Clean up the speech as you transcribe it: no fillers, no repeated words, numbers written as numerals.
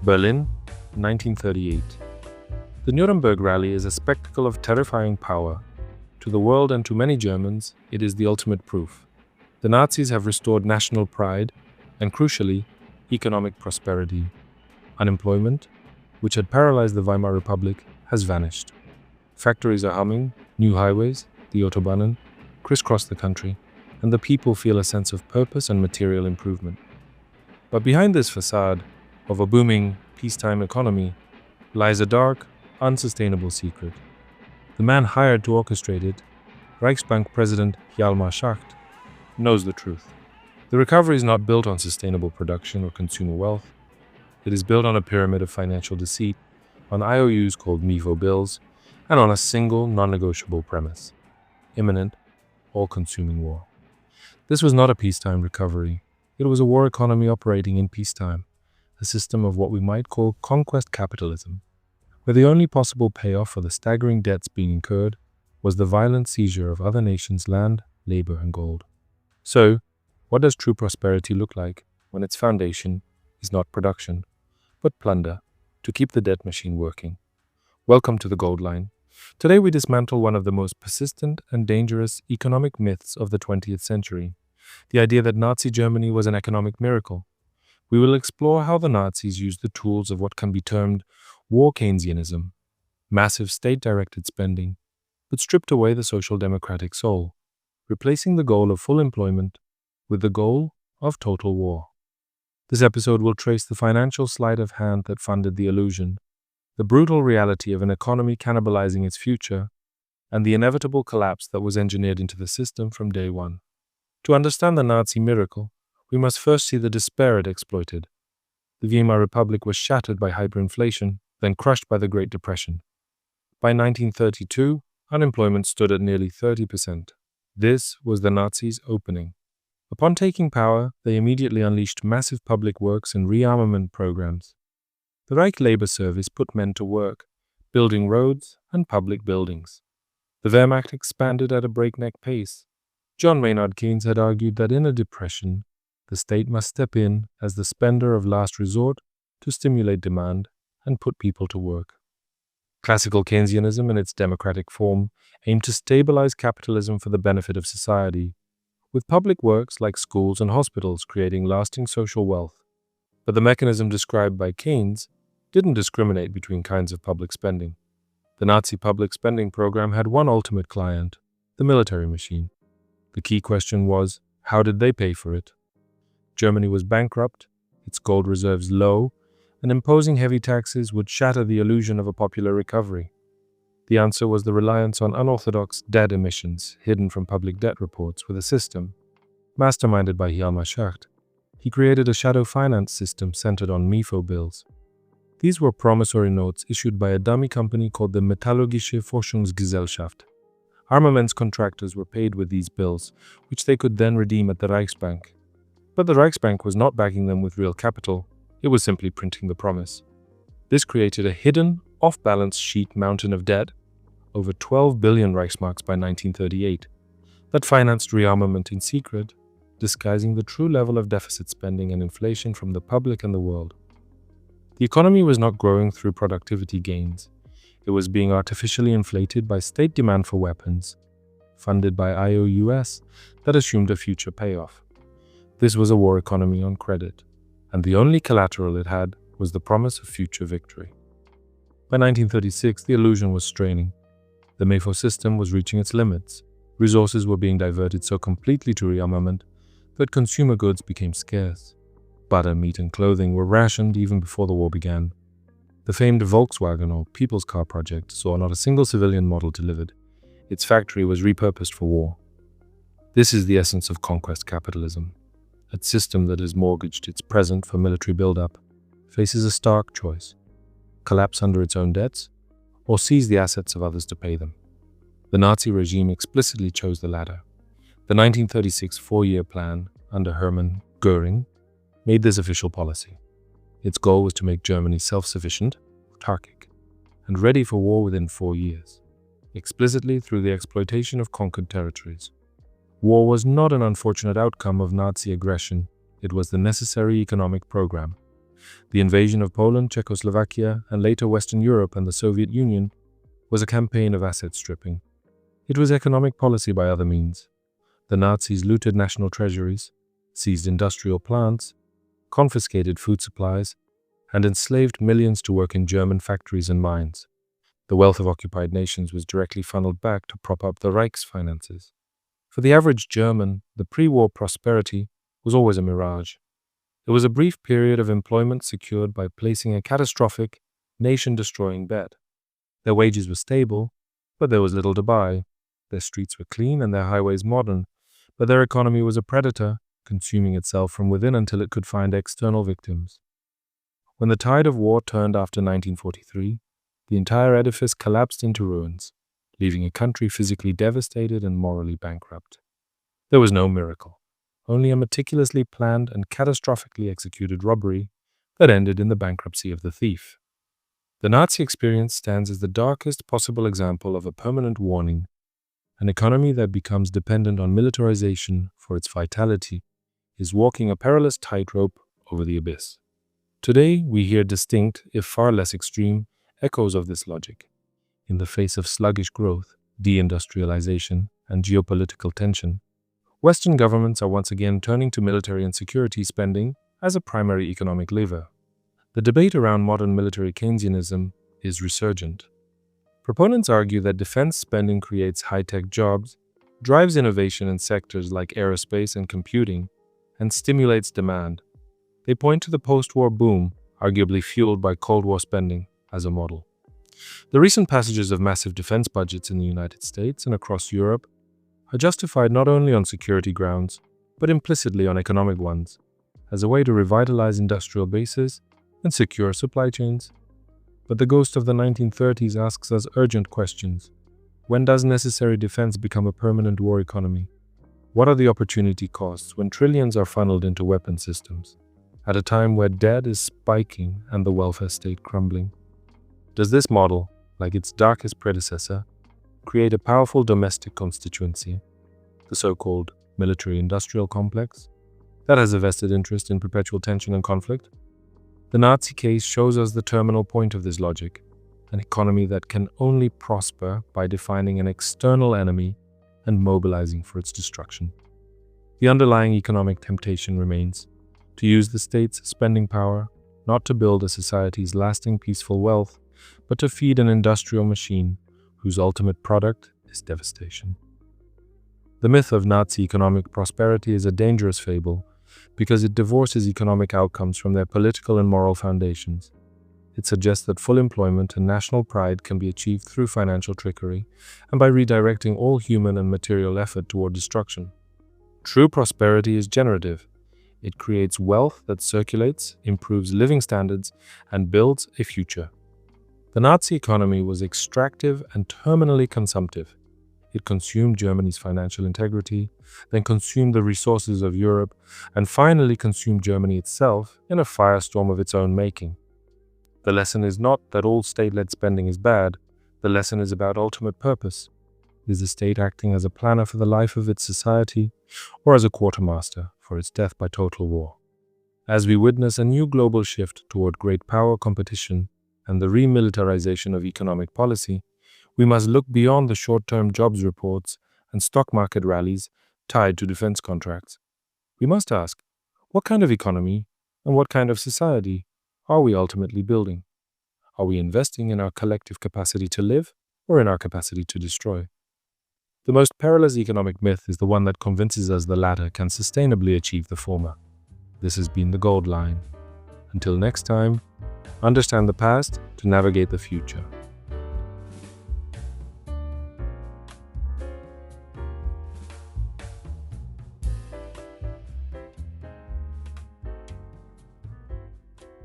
Berlin, 1938. The Nuremberg Rally is a spectacle of terrifying power. To the world and to many Germans, it is the ultimate proof. The Nazis have restored national pride and, crucially, economic prosperity. Unemployment, which had paralyzed the Weimar Republic, has vanished. Factories are humming, new highways, the Autobahnen, crisscross the country, and the people feel a sense of purpose and material improvement. But behind this facade of a booming, peacetime economy lies a dark, unsustainable secret. The man hired to orchestrate it, Reichsbank President Hjalmar Schacht, knows the truth. The recovery is not built on sustainable production or consumer wealth. It is built on a pyramid of financial deceit, on IOUs called Mefo bills, and on a single, non-negotiable premise: imminent, all-consuming war. This was not a peacetime recovery. It was a war economy operating in peacetime, a system of what we might call Conquest Capitalism, where the only possible payoff for the staggering debts being incurred was the violent seizure of other nations' land, labor, and gold. So, what does true prosperity look like when its foundation is not production, but plunder to keep the debt machine working? Welcome to the Gold Line. Today we dismantle one of the most persistent and dangerous economic myths of the 20th century, the idea that Nazi Germany was an economic miracle. We will explore how the Nazis used the tools of what can be termed war Keynesianism, massive state-directed spending, but stripped away the social democratic soul, replacing the goal of full employment with the goal of total war. This episode will trace the financial sleight of hand that funded the illusion, the brutal reality of an economy cannibalizing its future, and the inevitable collapse that was engineered into the system from day one. To understand the Nazi miracle, we must first see the despair it exploited. The Weimar Republic was shattered by hyperinflation, then crushed by the Great Depression. By 1932, unemployment stood at nearly 30%. This was the Nazis' opening. Upon taking power, they immediately unleashed massive public works and rearmament programs. The Reich Labor Service put men to work, building roads and public buildings. The Wehrmacht expanded at a breakneck pace. John Maynard Keynes had argued that in a depression, the state must step in as the spender of last resort to stimulate demand and put people to work. Classical Keynesianism, in its democratic form, aimed to stabilize capitalism for the benefit of society, with public works like schools and hospitals creating lasting social wealth. But the mechanism described by Keynes didn't discriminate between kinds of public spending. The Nazi public spending program had one ultimate client: the military machine. The key question was, how did they pay for it? Germany was bankrupt, its gold reserves low, and imposing heavy taxes would shatter the illusion of a popular recovery. The answer was the reliance on unorthodox debt emissions hidden from public debt reports with a system. Masterminded by Hjalmar Schacht, he created a shadow finance system centered on Mefo bills. These were promissory notes issued by a dummy company called the Metallurgische Forschungsgesellschaft. Armaments contractors were paid with these bills, which they could then redeem at the Reichsbank. But the Reichsbank was not backing them with real capital, it was simply printing the promise. This created a hidden, off-balance sheet mountain of debt, over 12 billion Reichsmarks by 1938, that financed rearmament in secret, disguising the true level of deficit spending and inflation from the public and the world. The economy was not growing through productivity gains. It was being artificially inflated by state demand for weapons, funded by IOUs that assumed a future payoff. This was a war economy on credit, and the only collateral it had was the promise of future victory. By 1936, the illusion was straining. The Mefo system was reaching its limits. Resources were being diverted so completely to rearmament that consumer goods became scarce. Butter, meat, and clothing were rationed even before the war began. The famed Volkswagen or People's Car project saw not a single civilian model delivered. Its factory was repurposed for war. This is the essence of Conquest Capitalism. A system that has mortgaged its present for military buildup faces a stark choice: collapse under its own debts, or seize the assets of others to pay them. The Nazi regime explicitly chose the latter. The 1936 four-year plan under Hermann Göring made this official policy. Its goal was to make Germany self-sufficient, autarkic, and ready for war within 4 years, explicitly through the exploitation of conquered territories. War was not an unfortunate outcome of Nazi aggression, it was the necessary economic program. The invasion of Poland, Czechoslovakia, and later Western Europe and the Soviet Union was a campaign of asset stripping. It was economic policy by other means. The Nazis looted national treasuries, seized industrial plants, confiscated food supplies, and enslaved millions to work in German factories and mines. The wealth of occupied nations was directly funneled back to prop up the Reich's finances. For the average German, the pre-war prosperity was always a mirage. It was a brief period of employment secured by placing a catastrophic, nation-destroying bet. Their wages were stable, but there was little to buy. Their streets were clean and their highways modern, but their economy was a predator, consuming itself from within until it could find external victims. When the tide of war turned after 1943, the entire edifice collapsed into ruins, leaving a country physically devastated and morally bankrupt. There was no miracle, only a meticulously planned and catastrophically executed robbery that ended in the bankruptcy of the thief. The Nazi experience stands as the darkest possible example of a permanent warning. An economy that becomes dependent on militarization for its vitality is walking a perilous tightrope over the abyss. Today, we hear distinct, if far less extreme, echoes of this logic. In the face of sluggish growth, deindustrialization, and geopolitical tension, Western governments are once again turning to military and security spending as a primary economic lever. The debate around modern military Keynesianism is resurgent. Proponents argue that defense spending creates high-tech jobs, drives innovation in sectors like aerospace and computing, and stimulates demand. They point to the post-war boom, arguably fueled by Cold War spending, as a model. The recent passages of massive defense budgets in the United States and across Europe are justified not only on security grounds, but implicitly on economic ones, as a way to revitalize industrial bases and secure supply chains. But the ghost of the 1930s asks us urgent questions. When does necessary defense become a permanent war economy? What are the opportunity costs when trillions are funneled into weapon systems, at a time where debt is spiking and the welfare state crumbling? Does this model, like its darkest predecessor, create a powerful domestic constituency, the so-called military-industrial complex, that has a vested interest in perpetual tension and conflict? The Nazi case shows us the terminal point of this logic, an economy that can only prosper by defining an external enemy and mobilizing for its destruction. The underlying economic temptation remains to use the state's spending power not to build a society's lasting peaceful wealth, but to feed an industrial machine whose ultimate product is devastation. The myth of Nazi economic prosperity is a dangerous fable because it divorces economic outcomes from their political and moral foundations. It suggests that full employment and national pride can be achieved through financial trickery and by redirecting all human and material effort toward destruction. True prosperity is generative. It creates wealth that circulates, improves living standards, and builds a future. The Nazi economy was extractive and terminally consumptive. It consumed Germany's financial integrity, then consumed the resources of Europe, and finally consumed Germany itself in a firestorm of its own making. The lesson is not that all state-led spending is bad. The lesson is about ultimate purpose. Is the state acting as a planner for the life of its society, or as a quartermaster for its death by total war? As we witness a new global shift toward great power competition and the remilitarization of economic policy, we must look beyond the short-term jobs reports and stock market rallies tied to defense contracts. We must ask, what kind of economy and what kind of society are we ultimately building? Are we investing in our collective capacity to live or in our capacity to destroy? The most perilous economic myth is the one that convinces us the latter can sustainably achieve the former. This has been the Gold Line. Until next time, understand the past to navigate the future.